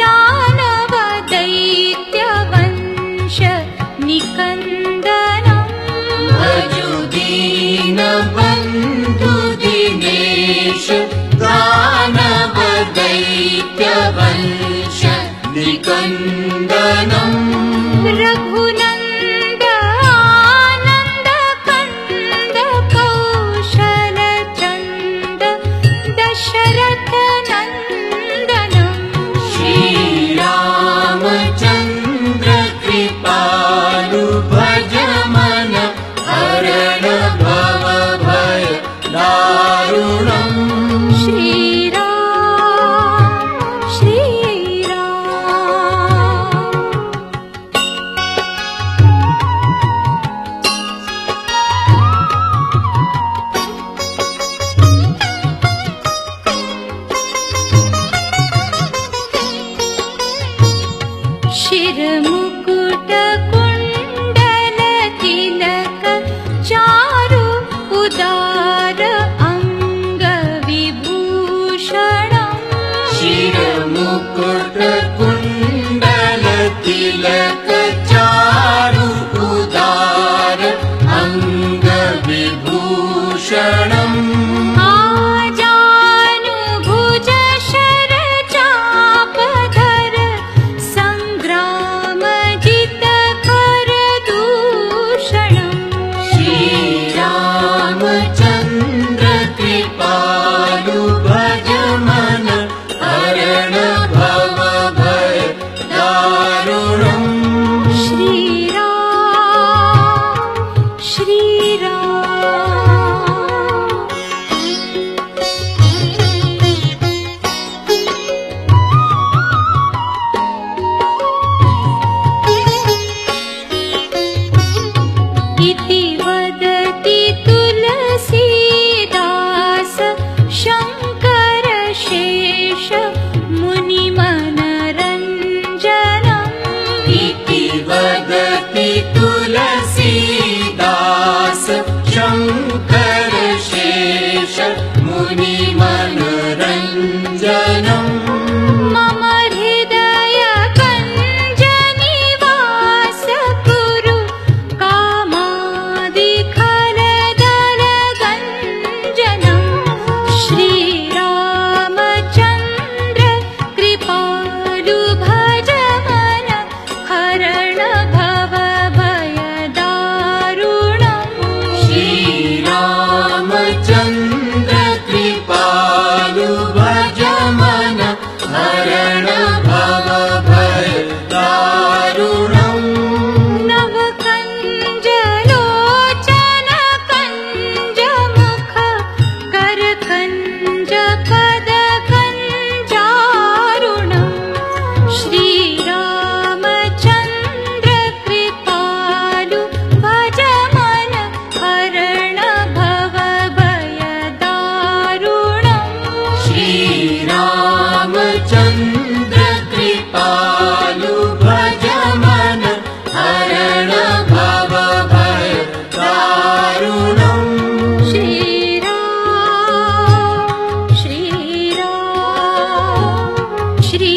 दानव दैत्यवंश निकन्दनम् भजु दीनबन्धु दिनेश दानव दैत्यवंश निकन्दनम् रघुनन्द आनन्द कन्द कौशल चन्द दशरथ नन्दनम् श्रीरामचन्द्र कृपालु भज मन हरण भव भय दारुणम् श्रीराम श्रीराम शिरमुकुट कुण्डल तिलक चारु उदार अङ्ग विभूषणम् शिरमुकुट कुण्डल तिलक चारु उदार अङ्ग विभूषणम् आजानुभुज शर चापधर सङ्ग्रामजित कर दूषणम् श्रीरामचन्द्र कृपालु भज मन हरण भव भय दारुणम् श्रीराम श्रीराम इति वदति तुलसीदास शङ्कर शेष मुनिमनरञ्जनम् इति वदति तुलसीदास शङ्कर शेष मुनिमनरञ्जनम् मम हृदय कञ्ज निवास कुरु कामादिखलदल गञ्जनम् श्रीरामचन्द्र कृपालु भज मन हरण भव भय दारुणम् श्रीरामचन्द्र कृपालु भज मन हरण भव भय दारुणम् नवकञ्ज लोचन कञ्ज मुख कर कञ्ज पद कञ्जारुणम् श्रीरामचन्द्र कृपालु भज मन हरण भव भय दारुणम् श्रीरामचन्द्र कृपालु भज मन हरण भव भय दारुणम् श्रीराम श्रीराम श्री